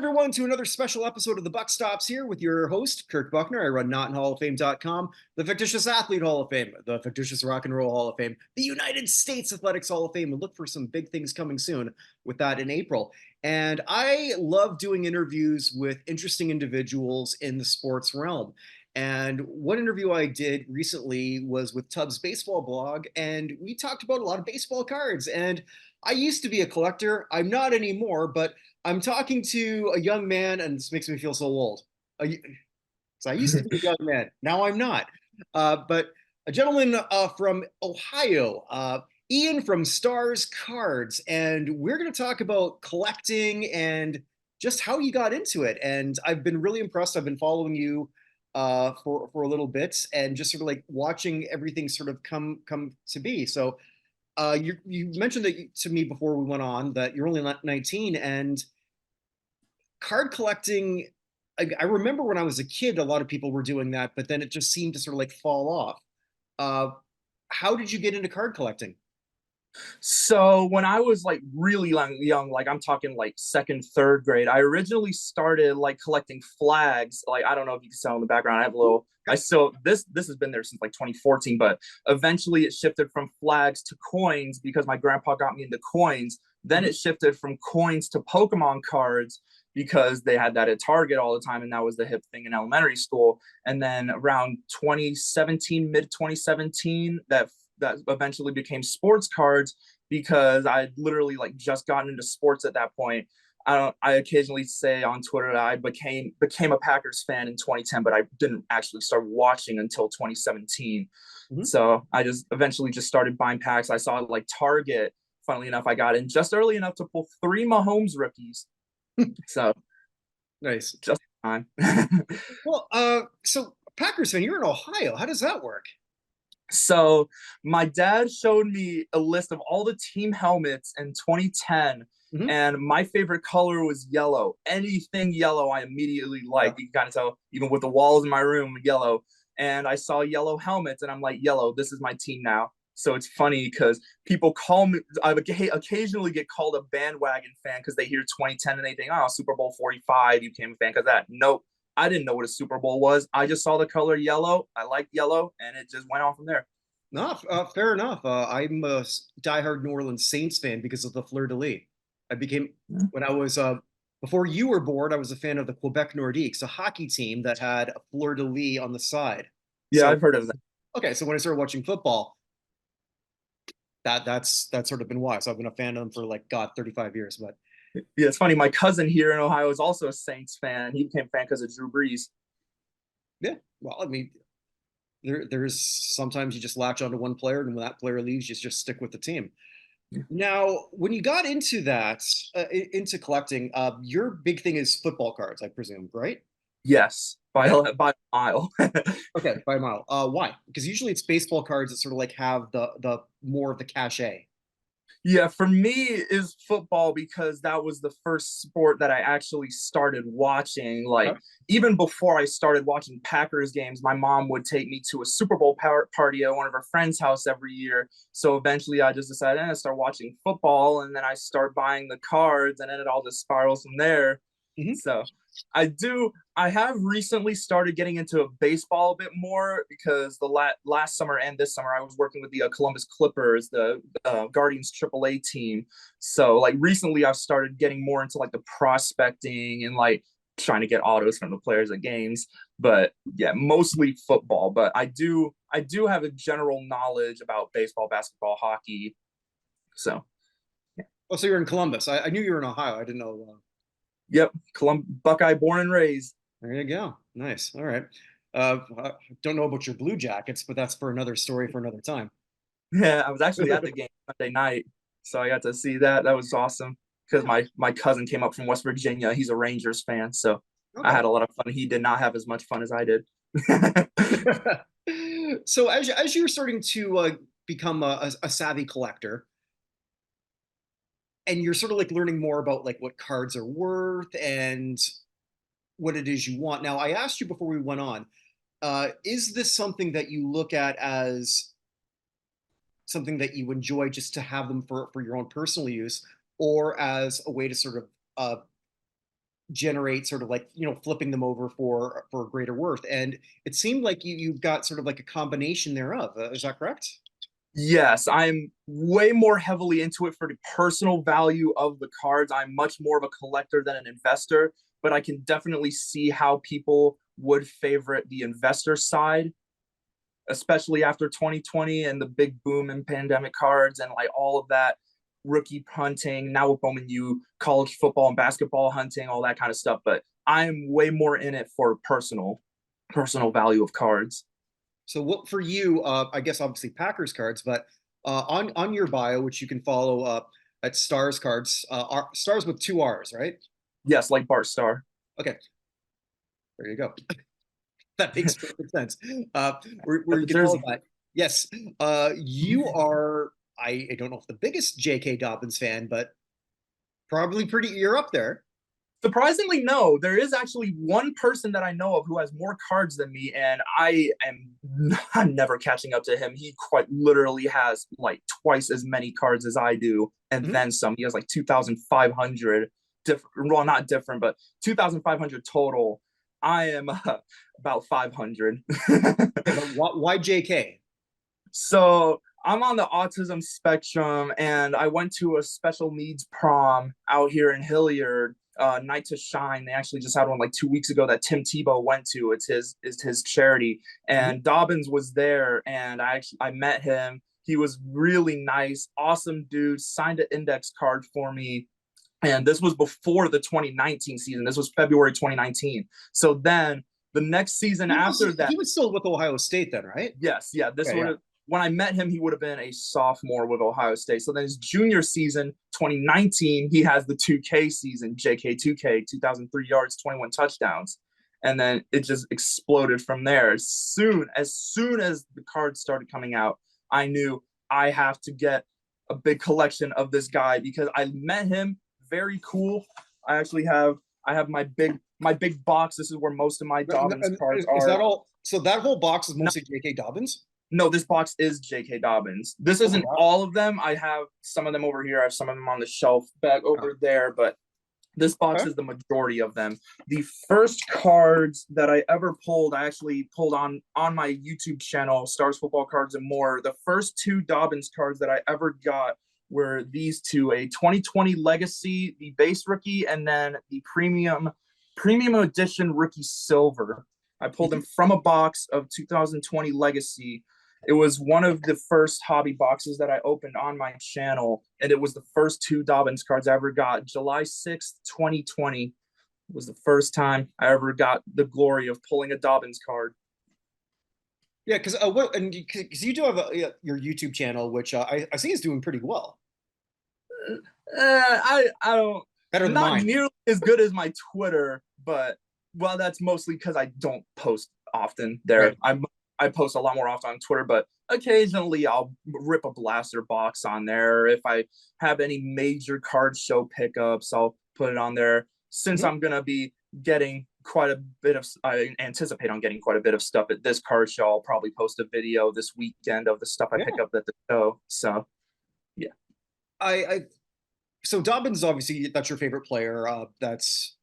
everyone, to another special episode of The Buck Stops here with your host, Kirk Buckner. I run NotInHallOfFame.com, the Fictitious Athlete Hall of Fame, the Fictitious Rock and Roll Hall of Fame, the United States Athletics Hall of Fame, and look for some big things coming soon with that in April. And I love doing interviews with interesting individuals in the sports realm. And one interview I did recently was with Tubbs Baseball Blog, and we talked about a lot of baseball cards. And I used to be a collector. I'm not anymore, but I'm talking to a young man, and this makes me feel so old. So I used to be a young man. Now I'm not. But a gentleman from Ohio, Ian from Stars Cards, and we're going to talk about collecting and just how you got into it. And I've been really impressed. I've been following you for a little bit, and just sort of like watching everything sort of come to be. So you mentioned that to me before we went on that you're only 19, and card collecting. I remember when I was a kid, a lot of people were doing that, but then it just seemed to sort of like fall off. Uh, how did you get into card collecting? So when I was like really young, like I'm talking like second, third grade, I originally started like collecting flags. Like I don't know if you can tell in the background, I have a little. I still this has been there since like 2014, but eventually it shifted from flags to coins because my grandpa got me into coins. Then it shifted from coins to Pokemon cards because they had that at Target all the time, and that was the hip thing in elementary school. And then around 2017, mid 2017, that eventually became sports cards because I literally like just gotten into sports at that point. I occasionally say on Twitter that I became a Packers fan in 2010, but I didn't actually start watching until 2017. Mm-hmm. So I just eventually just started buying packs. I saw like Target. Funnily enough, I got in just early enough to pull 3 Mahomes rookies. So Nice. just time. Well, so Packers fan, you're in Ohio. How does that work? So my dad showed me a list of all the team helmets in 2010, Mm-hmm. and my favorite color was yellow. Anything yellow, I immediately liked. You can kind of tell, even with the walls in my room, yellow. And I saw yellow helmets, and I'm like, yellow, this is my team now. So it's funny because people call me, I occasionally get called a bandwagon fan because they hear 2010 and they think, oh, Super Bowl 45, you became a fan because that. Nope. I didn't know what a Super Bowl was. I just saw the color yellow. I liked yellow, and it just went on from there. No, fair enough. I'm a diehard New Orleans Saints fan because of the fleur de lis. I became when I was before you were born. I was a fan of the Quebec Nordiques, a hockey team that had a fleur de lis on the side. Yeah, So I've heard of that. okay, so when I started watching football, that's sort of been why. So I've been a fan of them for like God, 35 years. But Yeah, it's funny. My cousin here in Ohio is also a Saints fan. He became a fan because of Drew Brees. yeah, well, I mean, there's sometimes you just latch onto one player, and when that player leaves, you just stick with the team. Yeah. Now, when you got into that, into collecting, your big thing is football cards, I presume, right? Yes, Okay. by a mile. Okay, by a mile. Why? Because usually it's baseball cards that sort of like have the more of the cachet. Yeah, for me is football because that was the first sport that I actually started watching. Like Okay. even before I started watching Packers games, my mom would take me to a Super Bowl party at one of her friends' house every year. So eventually I just decided to start watching football, and then I start buying the cards, and then it all just spirals from there. Hmm. So I have recently started getting into baseball a bit more because the last summer and this summer I was working with the Columbus Clippers, the Guardians AAA team. So like recently I've started getting more into like the prospecting and like trying to get autos from the players at games. But yeah, mostly football. But I do have a general knowledge about baseball, basketball, hockey. So yeah. Oh, so you're in Columbus. I knew you were in Ohio. I didn't know. Yep, Buckeye born and raised. There you go. Nice. All right. I don't know about your Blue Jackets, but that's for another story for another time. Yeah, I was actually at the game Monday night, so I got to see that. That was awesome because my cousin came up from West Virginia. He's a Rangers fan, so I Okay. had a lot of fun. He did not have as much fun as I did. So as you're starting to become a savvy collector, and you're sort of like learning more about like what cards are worth and what it is you want. Now, I asked you before we went on, is this something that you look at as something that you enjoy just to have them for your own personal use, or as a way to sort of generate sort of like, flipping them over for greater worth. And it seemed like you've got sort of like a combination thereof. Is that correct? Yes, I'm way more heavily into it for the personal value of the cards. I'm much more of a collector than an investor, but I can definitely see how people would favorite the investor side, especially after 2020 and the big boom in pandemic cards and like all of that rookie hunting. Now with Bowman U, college football and basketball hunting, all that kind of stuff. But I'm way more in it for personal value of cards. So what for you? I guess obviously Packers cards, but on your bio, which you can follow at Stars Cards, Stars with two R's, right? Yes, like Bart Starr. Okay, there you go. That makes perfect sense. Where At you the can follow jersey. that. Yes, you are. I don't know if the biggest J.K. Dobbins fan, but probably pretty. You're up there. Surprisingly, no. There is actually one person that I know of who has more cards than me, and I'm never catching up to him. He quite literally has like twice as many cards as I do, and Mhm. then some. He has like 2,500 different. Well, not different, but 2,500 total. I am about 500. Okay, but why J.K.? So I'm on the autism spectrum, and I went to a special needs prom out here in Hilliard. Night to Shine. They actually just had one like 2 weeks ago that Tim Tebow went to. It's his charity, Mhm. and Dobbins was there, and I met him. He was really nice, awesome dude. Signed an index card for me. And this was before the 2019 season. This was February 2019. So then the next season after that, He was still with Ohio State then, right? yes, yeah, this Okay, would yeah. have when I met him, he would have been a sophomore with Ohio State. So then his junior season, 2019, he has the 2K season, JK 2K, 2,003 yards, 21 touchdowns. And then it just exploded from there. As soon as the cards started coming out, I knew I have to get a big collection of this guy because I met him, very cool. I have my big box. This is where most of my Dobbins cards Is that are. all? So that whole box is No, mostly J.K. Dobbins? no, this box is J.K. Dobbins. This Oh my isn't God. all of them. I have some of them over here. I have some of them on the shelf back over there, but this box Okay. is the majority of them. The first cards that I ever pulled, I actually pulled on my YouTube channel, Stars Football Cards and More. The first two Dobbins cards that I ever got were these two: a 2020 Legacy, the base rookie, and then the premium edition rookie silver. I pulled them Mhm. from a box of 2020 Legacy. It was one of the first hobby boxes that I opened on my channel, and it was the first two Dobbins cards I ever got. July 6th, 2020 was the first time I ever got the glory of pulling a Dobbins card. Yeah, because because you do have your YouTube channel, which I see is doing pretty well, I don't, better than not mine. nearly as good as my Twitter, but well, that's mostly because I don't post often there. Right. I post a lot more often on Twitter, but occasionally I'll rip a blaster box on there. If I have any major card show pickups, I'll put it on there. Since Mhm. I'm gonna be getting quite a bit of, I anticipate on getting quite a bit of stuff at this card show. I'll probably post a video this weekend of the stuff I pick Yeah. up at the show. So yeah. I so Dobbins obviously that's your favorite player. That's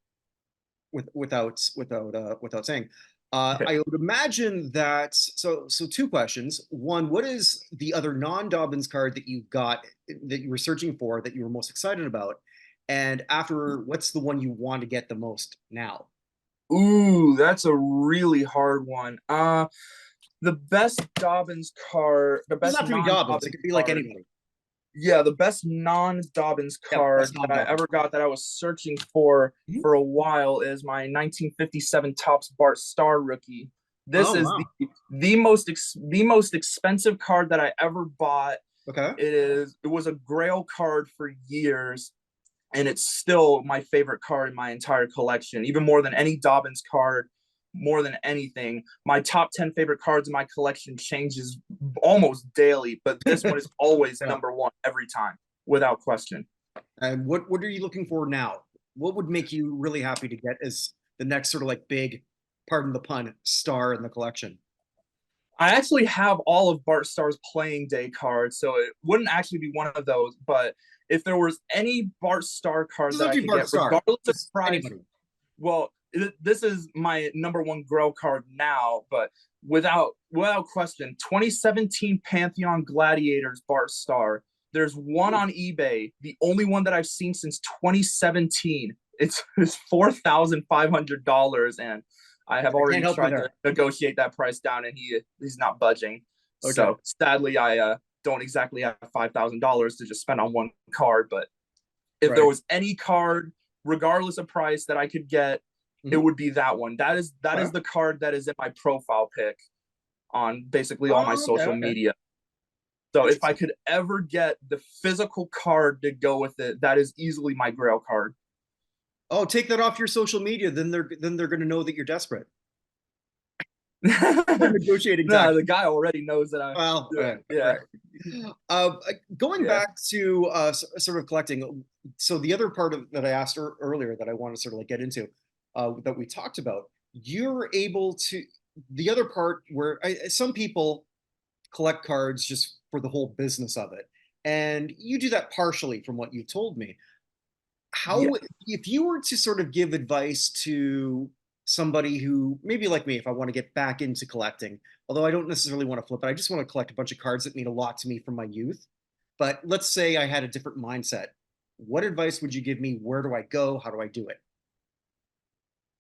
without saying. Okay. I would imagine that. So two questions. One, what is the other non-Dobbins card that you got that you were searching for that you were most excited about? And after, what's the one you want to get the most now? Ooh, that's a really hard one. The best Dobbins card, the It doesn't best have to be Dobbins. It non-Dobbins could be like card. anybody. Yeah, the best non-Dobbins Yep, card best that I non-Dobbins. ever got that I was searching for Mhm. for a while is my 1957 Topps Bart Starr rookie. This Oh is wow. the most expensive card that I ever bought. Okay. It was a Grail card for years, and it's still my favorite card in my entire collection, even more than any Dobbins card, more than anything. My top 10 favorite cards in my collection changes almost daily, but this one is always Yeah. number one every time, without question. And what are you looking for now? What would make you really happy to get as the next sort of like big, pardon the pun, star in the collection? I actually have all of Bart Starr's playing day cards, so it wouldn't actually be one of those. But if there was any Bart Starr It card doesn't that have I to be could Bart get, Starr, regardless of just price, anybody. well, this is my number one Grail card now, but without question, 2017 Pantheon Gladiators Bart Star. There's one on eBay, the only one that I've seen since 2017. It's $4,500, and I have I can't already help you tried to there. negotiate that price down, and he's not budging. Okay. So sadly, I don't exactly have $5,000 to just spend on one card. But if there Right. was any card, regardless of price, that I could get, it Mhm. would be that one. That is Okay. the card that is in my profile pic on basically all my Oh, okay, social okay. media. So if I Interesting. could ever get the physical card to go with it, that is easily my Grail card. Oh, take that off your social media. Then they're going to know that you're desperate. They're negotiating No, the tactics. guy already knows that I. Well, Yeah. going Yeah. back to sort of collecting. So the other part of that I asked earlier that I want to sort of like get into, that we talked about, you're able to. The other part where some people collect cards just for the whole business of it, and you do that partially from what you told me. Yeah. How, if you were to sort of give advice to somebody who maybe like me, if I want to get back into collecting, although I don't necessarily want to flip it, I just want to collect a bunch of cards that mean a lot to me from my youth. But let's say I had a different mindset. What advice would you give me? Where do I go? How do I do it?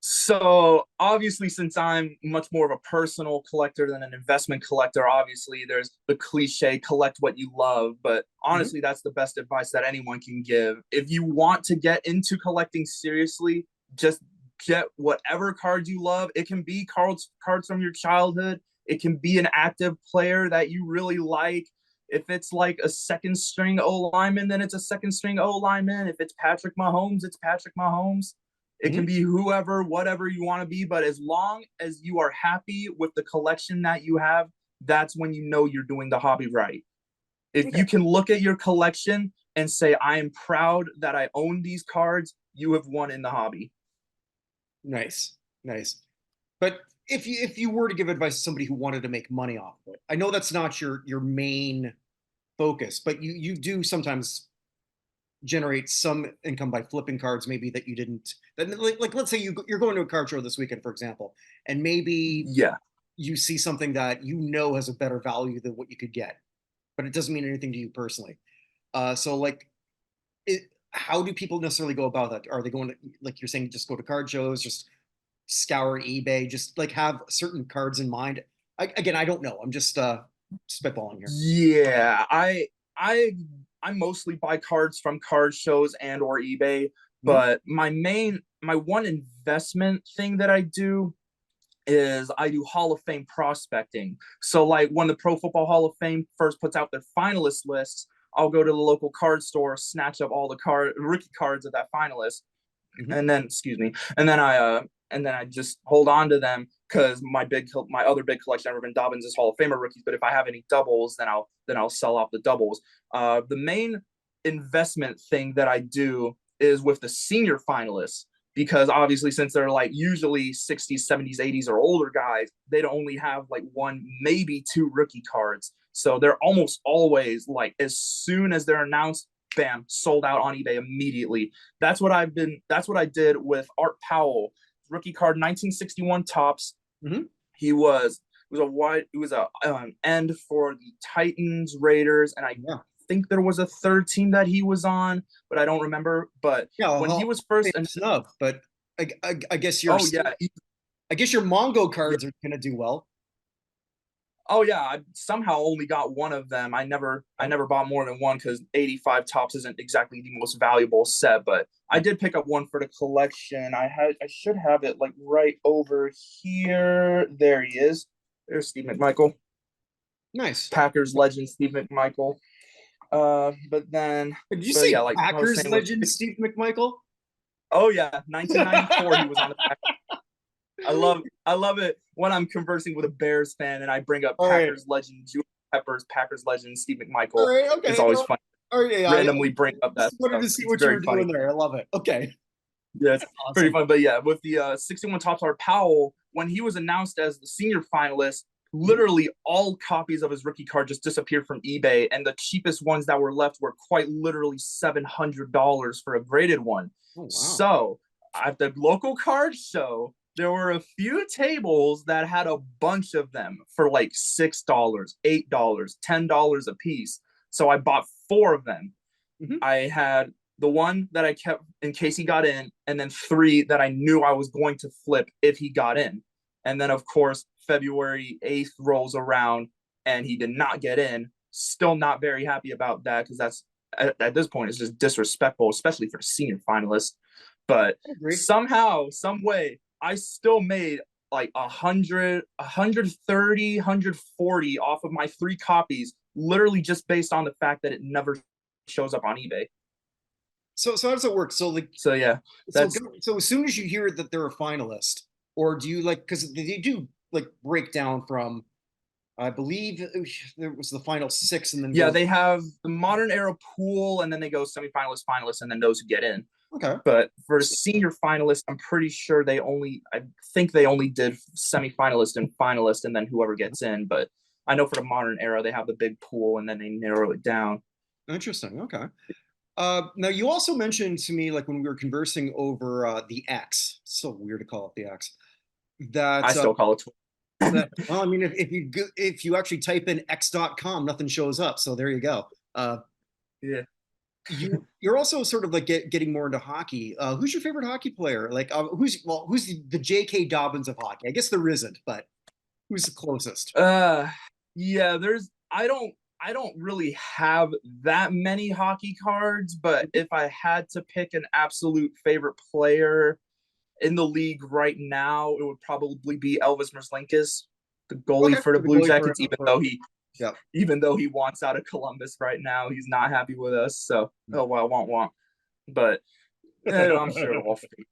So obviously, since I'm much more of a personal collector than an investment collector, obviously there's the cliche collect what you love. But Mhm. honestly, that's the best advice that anyone can give. If you want to get into collecting seriously, just get whatever cards you love. It can be cards from your childhood. It can be an active player that you really like. If it's like a second string O lineman, then it's a second string O lineman. If it's Patrick Mahomes, it's Patrick Mahomes. It can Mhm. be whoever, whatever you want to be, but as long as you are happy with the collection that you have, that's when you know you're doing the hobby right. If Okay. you can look at your collection and say, I am proud that I own these cards, you have won in the hobby. Nice. Nice. But if you were to give advice to somebody who wanted to make money off of it, I know that's not your main focus, but you do sometimes generate some income by flipping cards maybe that you didn't, that, like let's say you're going to a card show this weekend, for example, and maybe Yeah. you see something that you know has a better value than what you could get, but it doesn't mean anything to you personally. So like how do people necessarily go about that? Are they going to, like you're saying, just go to card shows, just scour eBay, just like have certain cards in mind? Again, I don't know, I'm just spitballing here. Yeah. I I mostly buy cards from card shows and or eBay, Mhm. but my one investment thing that I do is I do Hall of Fame prospecting. So like when the Pro Football Hall of Fame first puts out their finalist lists, I'll go to the local card store, snatch up all the rookie cards of that finalist, Mhm. and then excuse me, and then I just hold on to them because my other big collection, Irvin Dobbins, is Hall of Famer rookies. But if I have any doubles, then I'll sell off the doubles. The main investment thing that I do is with the senior finalists because obviously since they're like usually 60s, 70s, 80s or older guys, they'd only have like one, maybe two rookie cards. So they're almost always like as soon as they're announced, bam, sold out on eBay immediately. That's what I did with Art Powell, rookie card 1961 tops. Mhm. He was it was a end for the Titans, Raiders, and I Yeah. think there was a third team that he was on, but I don't remember. But Yeah, when he well, was first, and snub, but I guess oh yeah, I guess your Mongo yeah, cards are gonna do well. oh yeah, I somehow only got one of them. I Yeah. never bought more than one because 85 tops isn't exactly the most valuable set, but I Yeah. did pick up one for the collection. I should have it like right over here. There he is. There's Steve McMichael, Nice. Packers legend Steve McMichael. But then, Did you but say yeah, like I was Packers saying with, legend Steve McMichael? oh yeah, 1994 he was on the Packers. I love it when I'm conversing with a Bears fan and I bring up All right. Packers legend Julian Peppers, Packers legend Steve All McMichael. right. It's Okay. always No. fun All right. Yeah. I randomly bring up just that wanted stuff. to see It's what you very were funny. doing there. I love it. Okay. Yes, pretty Awesome. fun. But yeah, with the 61 Topps Art Powell, when he was announced as the senior finalist, Mhm. literally all copies of his rookie card just disappeared from eBay, and the cheapest ones that were left were quite literally $700 for a graded one. Oh wow. So at the local card show, there were a few tables that had a bunch of them for like $6, $8, $10 a piece. So I bought 4 of them. Mhm. I had the one that I kept in case he got in, and then 3 that I knew I was going to flip if he got in. And then, of course, February 8th rolls around and he did not get in. Still not very happy about that because that's at this point it's just disrespectful, especially for the senior finalists. But I agree. somehow, some way, I still made like 100, 130, 140 off of my 3 copies, literally just based on the fact that it never shows up on eBay. So how does it work? So like, So yeah, so that's so as soon as you hear that they're a finalist, or do you like, because they do like break down from, I believe there was the final 6 and then yeah, goes, they have the modern era pool and then they go semifinalists, finalists, and then those who get in. okay. But for senior finalists, I'm pretty sure I think they only did semifinalist and finalist and then whoever gets in. But I know for the modern era, they have the big pool and then they narrow it down. Interesting. Okay. Now you also mentioned to me, like when we were conversing over the X, so weird to call it the X, I that still call it that, well, I mean, if you actually type in x.com, nothing shows up. So there you go. yeah. You're also sort of like getting more into hockey. Who's your favorite hockey player? Like who's the J.K. Dobbins of hockey? I guess there isn't, but who's the closest? Yeah, I don't really have that many hockey cards, but if I had to pick an absolute favorite player in the league right now, it would probably be Elvis Merzlikins, the goalie Okay, for the the Blue goalie Jackets, yeah. even though he wants out of Columbus right now, he's not happy with us. So oh well, want. But I'm sure it'll all figure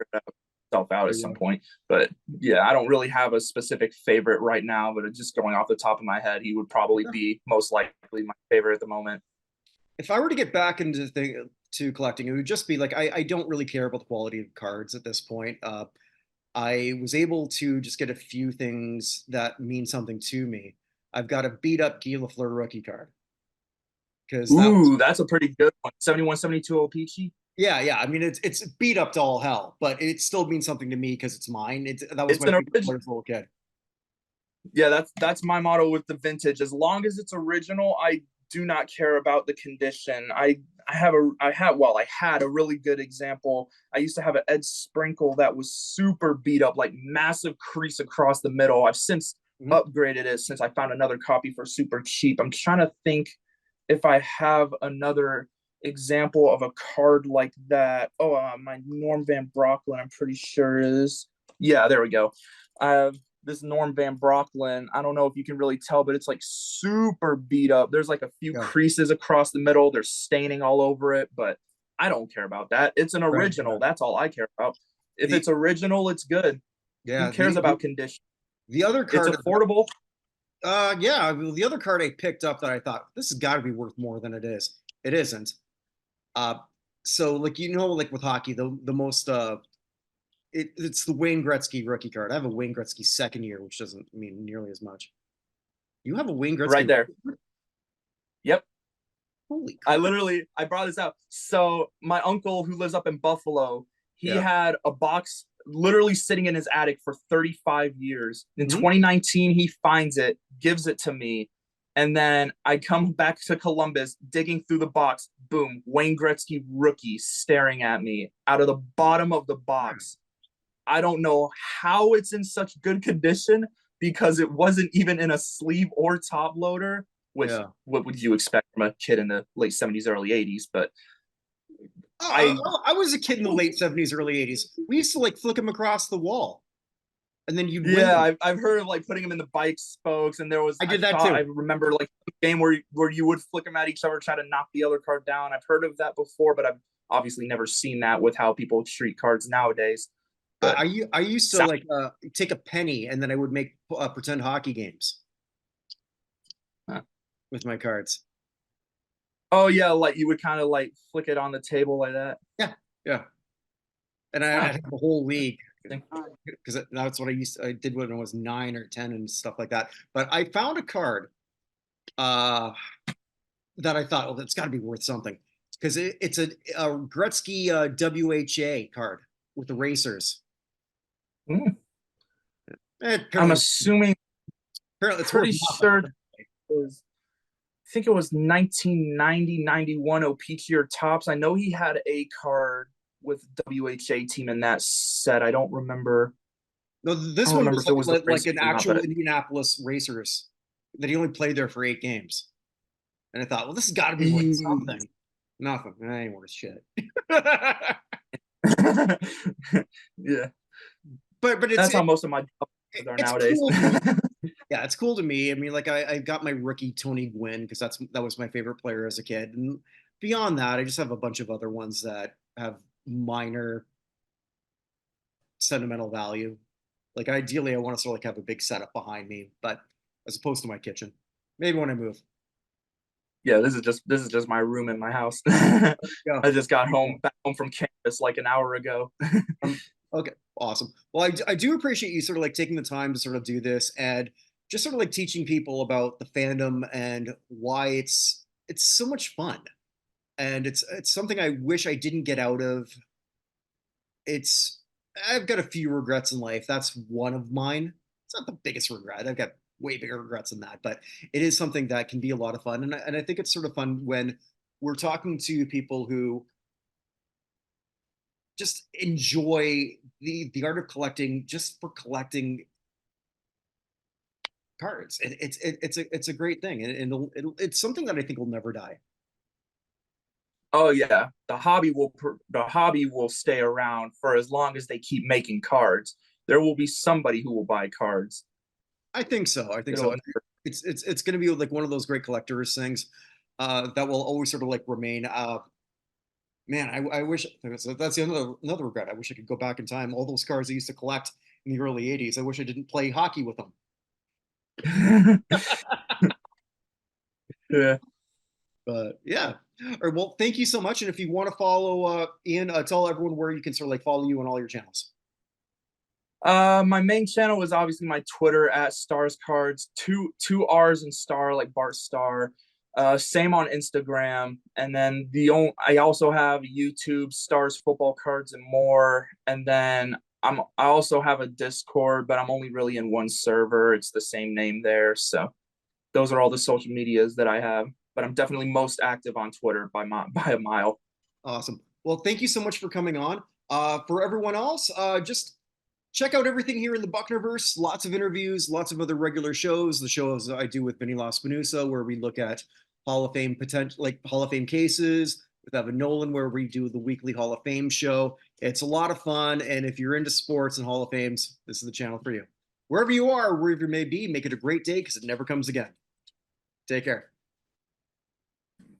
itself out at some point. But yeah, I don't really have a specific favorite right now, but just going off the top of my head, he would probably be most likely my favorite at the moment. If I were to get back into to collecting, it would just be like I don't really care about the quality of cards at this point. I was able to just get a few things that mean something to me. I've got a beat up Guy Lafleur rookie card because that was, Ooh, that's a pretty good one. 71, 72 Peachy. yeah. I mean, it's beat up to all hell, but it still means something to me because it's mine. That was It's my an favorite original. as a little kid. Yeah, that's my motto with the vintage. As long as it's original, I do not care about the condition. I had a really good example. I used to have an Ed Sprinkle that was super beat up, like massive crease across the middle. I've since Mhm. upgraded it since I found another copy for super cheap. I'm trying to think if I have another example of a card like that. Oh, my Norm Van Brocklin, I'm pretty sure is. Yeah, there we go. I have this Norm Van Brocklin. I don't know if you can really tell, but it's like super beat up. There's like a few Yeah. creases across the middle. There's staining all over it, but I don't care about that. It's an Right. original. That's all I care about. If The it's original, it's good. Who yeah cares about condition? the other It's card. affordable. Yeah, well, the other card I picked up that I thought this has got to be worth more than it is. It isn't. Uh, so like like with hockey, the most it's the Wayne Gretzky rookie card. I have a Wayne Gretzky second year, which doesn't mean nearly as much. You have a Wayne Right Gretzky. there. Yep. Holy I crap! brought this out. So my uncle who lives up in Buffalo, he Yeah. had a box literally sitting in his attic for 35 years. In Mhm. 2019, he finds it, gives it to me. And then I come back to Columbus, digging through the box. Boom, Wayne Gretzky rookie staring at me out of the bottom of the box. I don't know how it's in such good condition because it wasn't even in a sleeve or top loader, which Yeah. what would you expect from a kid in the late 70s, early 80s? But Oh, I I was a kid in the late 70s, early 80s. We used to like flick them across the wall, and then you'd win yeah, them. I've heard of like putting them in the bike spokes, and there was I did that I too. remember like a game where you would flick them at each other, try to knock the other card down. I've heard of that before, but I've obviously never seen that with how people treat cards nowadays. But I used to like take a penny and then I would make pretend hockey games huh. with my cards. Oh yeah, like you would kind of like flick it on the table like that. Yeah. And I Huh. had the whole league because that's what I did when I was 9 or 10 and stuff like that. But I found a card uh, that I thought, well, that's got to be worth something because it's a Gretzky WHA card. with the Racers. Hmm. I'm Apparently, assuming, apparently it's pretty worth sure nothing. it was, I think it was 1990, 91 OPT or Tops. I know he had a card with WHA team in that set. I don't remember. No, I this don't one remember was if it was the like Racers an or not, actual but Indianapolis Racers that he only played there for 8 games. And I thought, well, this has got to be worth he, something. Nothing. That ain't worth shit. yeah, But that's how most of my jobs are it's nowadays. cool to me. Yeah, it's cool to me. I mean, like I got my rookie Tony Gwynn because that was my favorite player as a kid. And beyond that, I just have a bunch of other ones that have minor sentimental value. Like ideally, I want to sort of like have a big setup behind me, but as opposed to my kitchen. Maybe when I move. Yeah, this is just my room in my house. I Yeah. just got back home from campus like an hour ago. Okay, awesome. Well, I do appreciate you sort of like taking the time to sort of do this and just sort of like teaching people about the fandom and why it's so much fun. And it's something I wish I didn't get out of. It's I've got a few regrets in life. That's one of mine. It's not the biggest regret. I've got way bigger regrets than that, but it is something that can be a lot of fun. And I think it's sort of fun when we're talking to people who just enjoy the art of collecting just for collecting cards. It's a great thing, and it's something that I think will never die. Oh yeah, the hobby will stay around for as long as they keep making cards. There will be somebody who will buy cards. I think so. I think It'll so. It's going to be like one of those great collectors things that will always sort of like remain. Man, I wish that's another regret. I wish I could go back in time. All those cards I used to collect in the early '80s. I wish I didn't play hockey with them. Yeah. But yeah. All right. Well, thank you so much. And if you want to follow Ian, tell everyone where you can sort of like follow you on all your channels. My main channel is obviously my Twitter at Stars Cards, two R's in Star, like Bart Star. Same on Instagram, and then I also have YouTube, Stars Football Cards and more. And then I also have a Discord, but I'm only really in one server. It's the same name there. So those are all the social medias that I have. But I'm definitely most active on Twitter by a mile. Awesome. Well, thank you so much for coming on. For everyone else, just check out everything here in the Bucknerverse. Lots of interviews, lots of other regular shows. The shows I do with Vinny LaSpanusa, where we look at Hall of Fame potential, like Hall of Fame cases. With Evan Nolan, where we do the weekly Hall of Fame show. It's a lot of fun, and if you're into sports and Hall of Fames, this is the channel for you. Wherever you are, wherever you may be, make it a great day because it never comes again. Take care.